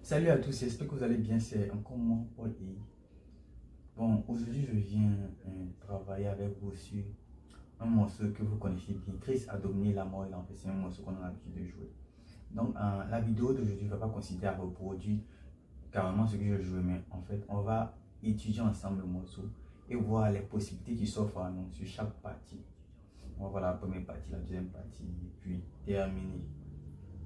Salut à tous, j'espère que vous allez bien, c'est encore moi, Paul et bon, aujourd'hui je viens travailler avec vous sur un morceau que vous connaissez bien. Chris a dominé la mort et l'enfer, c'est un morceau qu'on a l'habitude de jouer. Donc la vidéo d'aujourd'hui ne va pas consister à reproduire carrément ce que je joue, mais en fait on va étudier ensemble le morceau et voir les possibilités qui s'offrent à nous sur chaque partie. On va voir la première partie, la deuxième partie, puis terminer.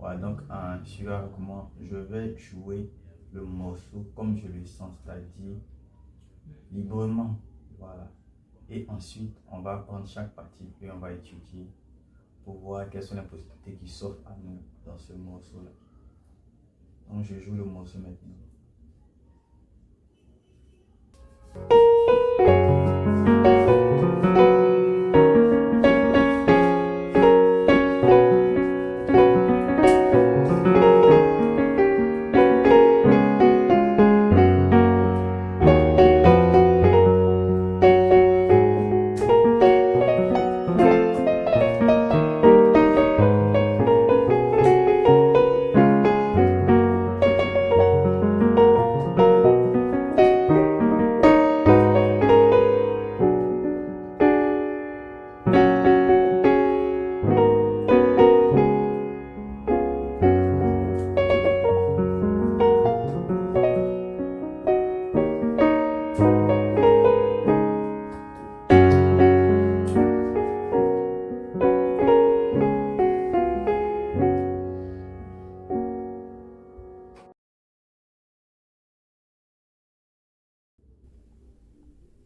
Voilà, donc sur comment je vais jouer le morceau comme je le sens, c'est-à-dire librement. Voilà. Et ensuite, on va prendre chaque partie et on va étudier pour voir quelles sont les possibilités qui s'offrent à nous dans ce morceau-là. Donc, je joue le morceau maintenant.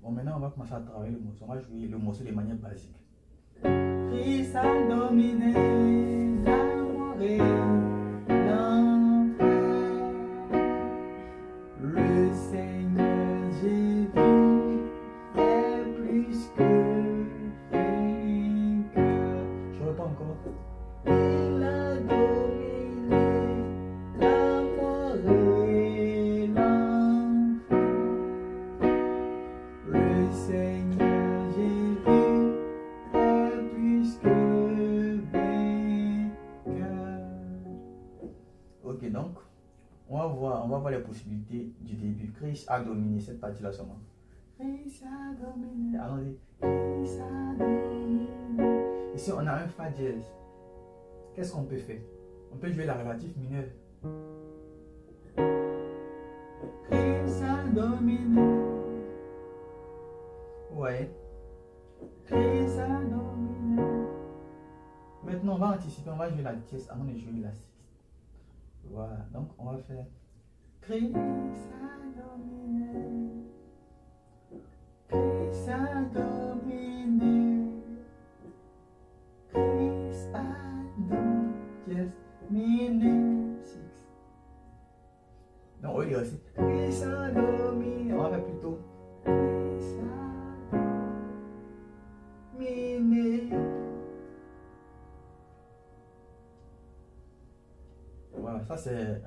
Bon, maintenant, on va commencer à travailler le morceau. On va jouer le morceau de manière basique. Christ a dominé la mort et l'enfer. Le Seigneur Jésus est plus que vainqueur. Je reprends encore. Il a dominé la mort et l'enfer. Le Seigneur Jésus est plus que vainqueur. Ok, donc on va voir les possibilités du début. Christ a dominé cette partie-là seulement. Christ a dominé. Allons-y. Christ a dominé. Ici, on a un Fa dièse. Qu'est-ce qu'on peut faire? On peut jouer la relative mineure. Christ a dominé. Ouais. Christ a dominé. Maintenant, on va anticiper. On va jouer la dièse avant de jouer la sixte. Voilà. Donc, on va faire Christ a dominé. Christ a dominé. Christ a dominé. Six. Donc, au lieu aussi Christ a dominé. On va faire plutôt Christ a dominé. Voilà, ça c'est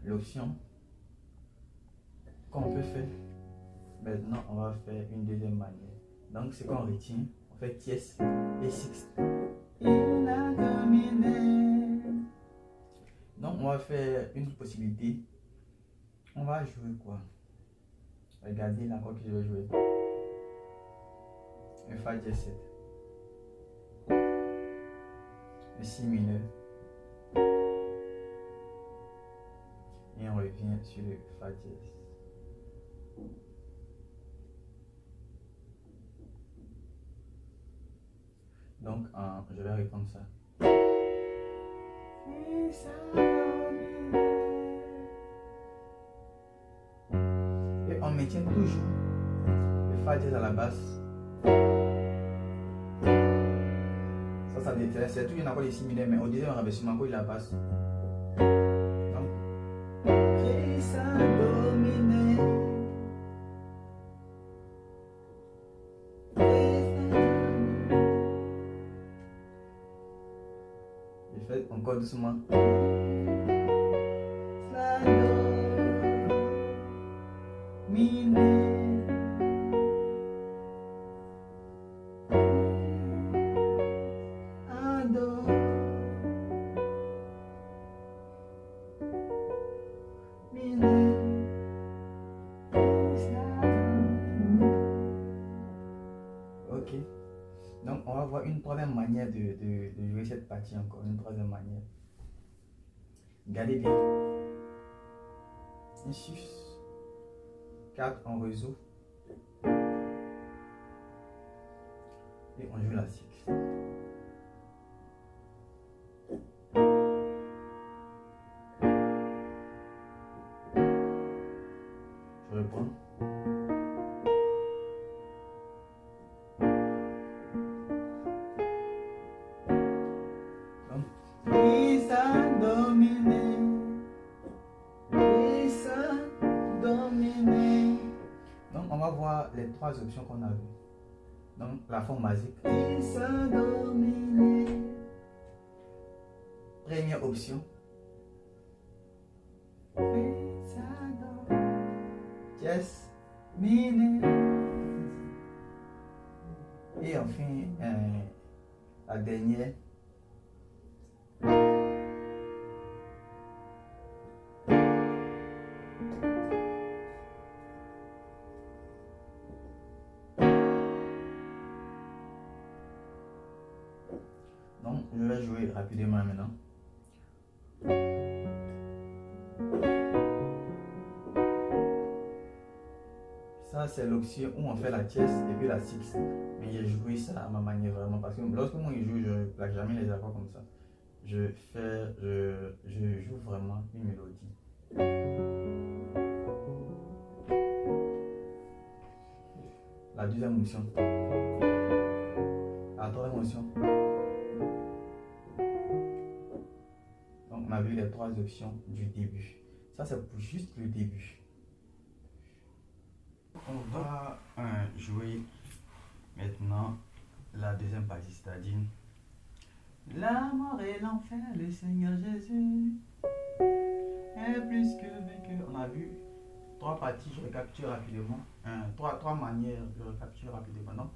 l'option qu'on peut faire. Maintenant, on va faire une deuxième manière. Donc, c'est qu'on retient. On fait tierce et sixte. Il a dominé. Donc, on va faire une possibilité. On va jouer quoi? Regardez l'accord que je vais jouer. Un Fa dièse 7. Un Si mineur. Et on revient sur le Fa dièse. Donc, je vais répondre ça. Et on maintient toujours le Fa dièse à la basse. Ça déteste. C'est toujours un accord de Si mineur, mais au deuxième renversement, encore il la basse. Donc, Christ a dominé. Je fais encore doucement. de jouer cette partie encore, une troisième manière. Regardez bien. Un 6, 4 en réseau. Et on joue la 6. Je reprends. Donc on va voir les trois options qu'on a vues. Donc la forme basique. Première option. Yes. Et enfin la dernière. Donc je vais jouer rapidement maintenant. Ça c'est l'option où on fait la tierce et puis la six. Mais j'ai joué ça à ma manière vraiment parce que lorsque moi je joue, je ne plaque jamais les accords comme ça. Je joue vraiment une mélodie. La deuxième option. La troisième option. Donc on a vu les trois options du début. Ça c'est pour juste le début. On va jouer maintenant la deuxième partie, c'est-à-dire la mort et l'enfer, le Seigneur Jésus est plus que vainqueur. On a vu trois parties, je récapitule rapidement. Trois manières, je récapitule rapidement. Donc,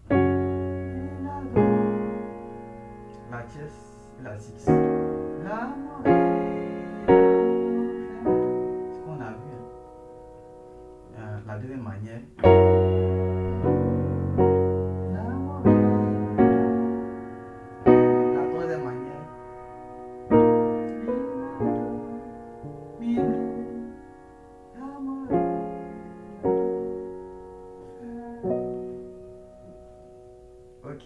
la tierce et la six. La mort et l'enfer. Ce qu'on a vu. La deuxième manière. La troisième manière. Ok.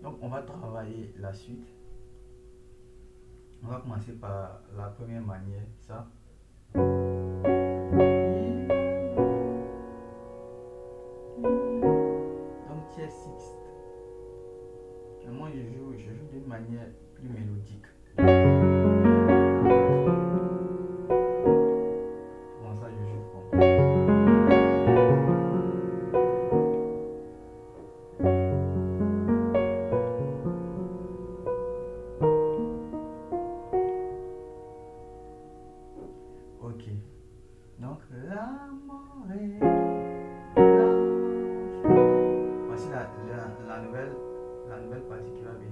Donc on va travailler la suite. On va commencer par la première manière, ça. Sixte. Moi je joue d'une manière plus mélodique. Comment ça je joue comme ok. Donc la mort est voici la nouvelle partie qui va venir.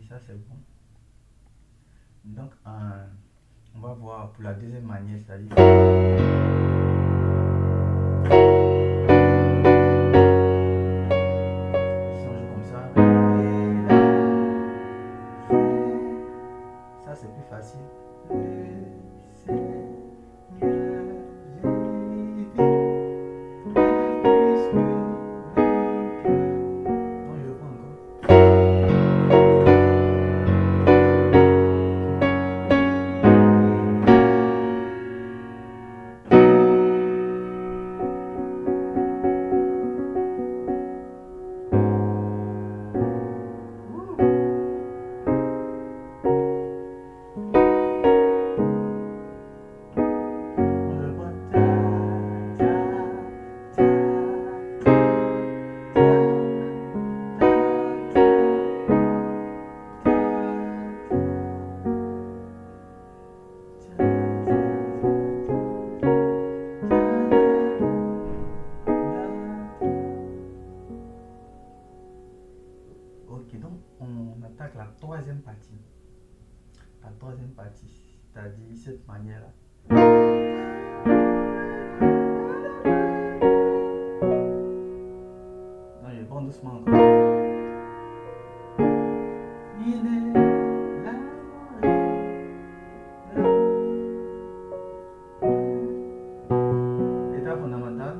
Ça c'est bon. Donc on va voir pour la deuxième manière, c'est-à-dire si on joue comme ça, c'est-à-dire cette manière-là. Non, je prends doucement encore. L'étape fondamentale,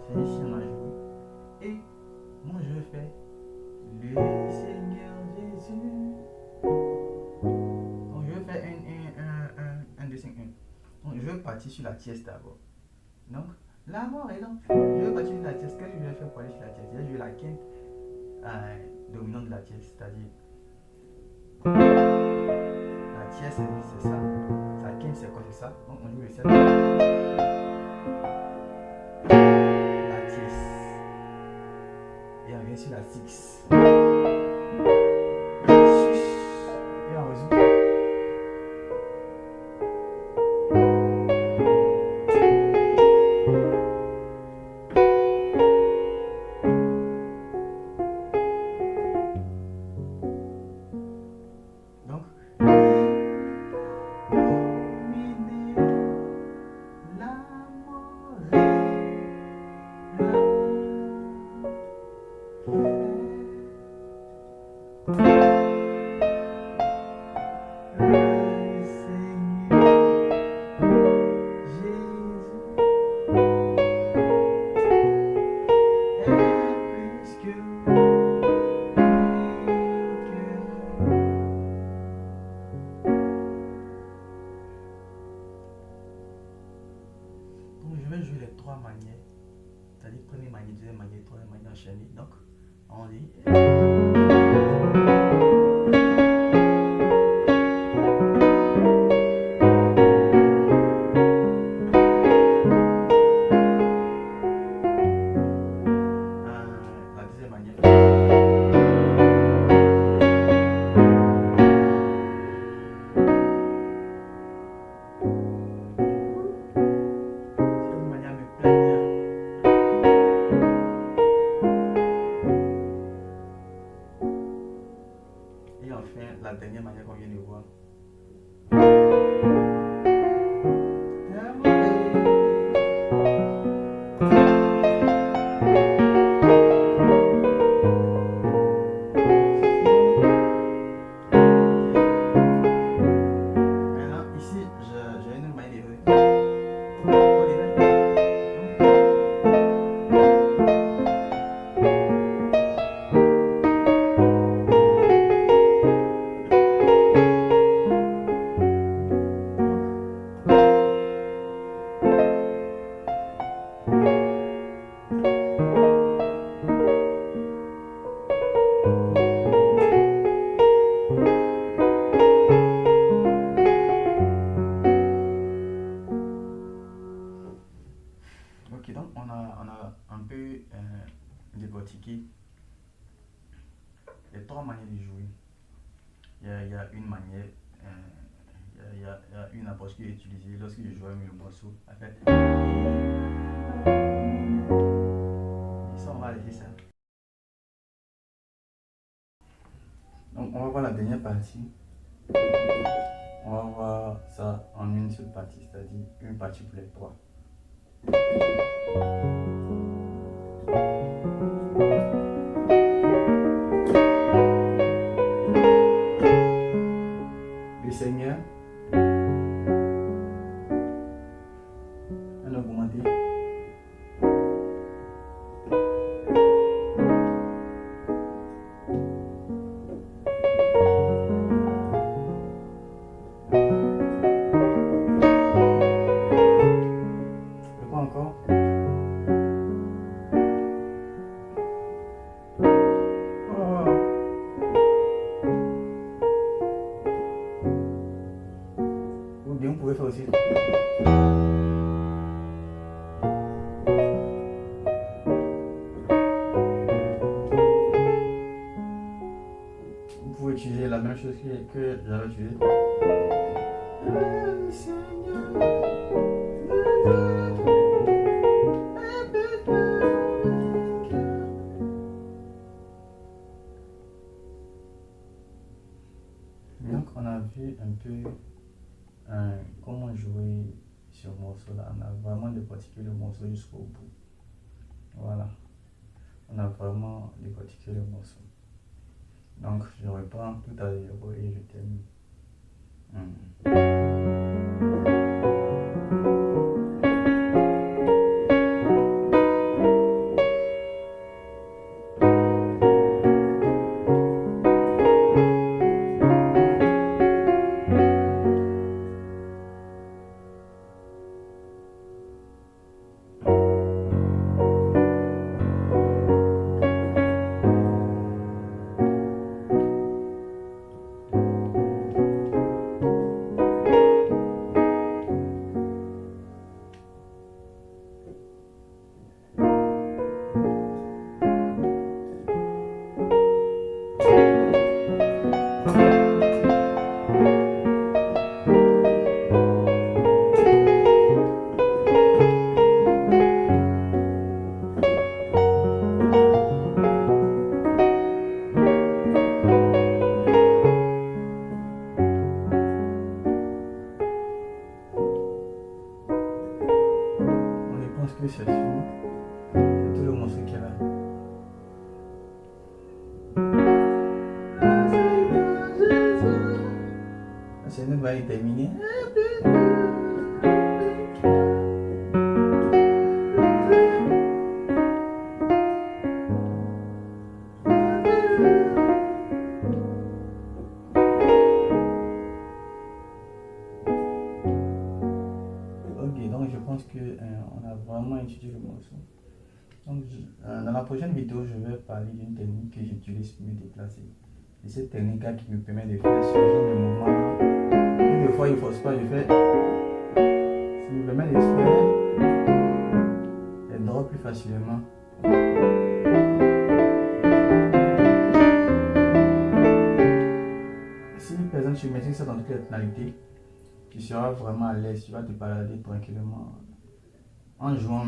c'est ici on a joué. Et moi je fais le Seigneur Jésus. Donc je vais faire un 2, 5, 1. Donc je vais partir sur la tierce d'abord. Donc la mort est là. Je vais partir sur la tierce. Qu'est-ce que je vais faire pour aller sur la tierce? Je vais jouer la quinte dominante de la tierce, c'est-à-dire la tierce c'est ça. Sa quinte c'est quoi? C'est ça. Donc on joue le 7. La tierce. Et on vient sur la 6. Et on résout. Donc, je vais jouer les trois manières, c'est-à-dire première manière, deuxième manière, troisième manière enchaînée. Donc, on dit. La deuxième manière. Et enfin, la dernière manière qu'on vient de voir. Maintenant, ici, j'ai une manière de Ok, donc on a un peu décortiqué les trois manières de jouer. Il y a une manière, il y a une approche qui est utilisée lorsque je joue le morceau. En fait, et ça, on va laisser ça. Donc, on va voir la dernière partie. On va voir ça en une seule partie, c'est-à-dire une partie pour les trois. Le Seigneur, un augmenté. Le quoi encore? Ou bien vous pouvez faire aussi. Vous pouvez utiliser la même chose que j'avais utilisé. Donc on a vu un peu comment jouer ce morceau-là. On a vraiment décortiqué le morceau jusqu'au bout. Voilà. On a vraiment décortiqué le morceau. Donc, je reprends tout à zéro et je termine. Que c'est fini. C'est tout le morceau qu'il y a là. C'est une vague terminée. Ok, donc je pense que on a vraiment étudié le morceau. Donc, dans la prochaine vidéo, je vais parler d'une technique que j'utilise pour me déplacer. Et cette technique-là qui me permet de faire ce genre de mouvement. Une des fois, il ne force pas, je fais. Ça me permet de faire les drops plus facilement. Si par exemple tu maîtrises ça dans toutes les tonalités, tu seras vraiment à l'aise, tu vas te balader tranquillement en jouant.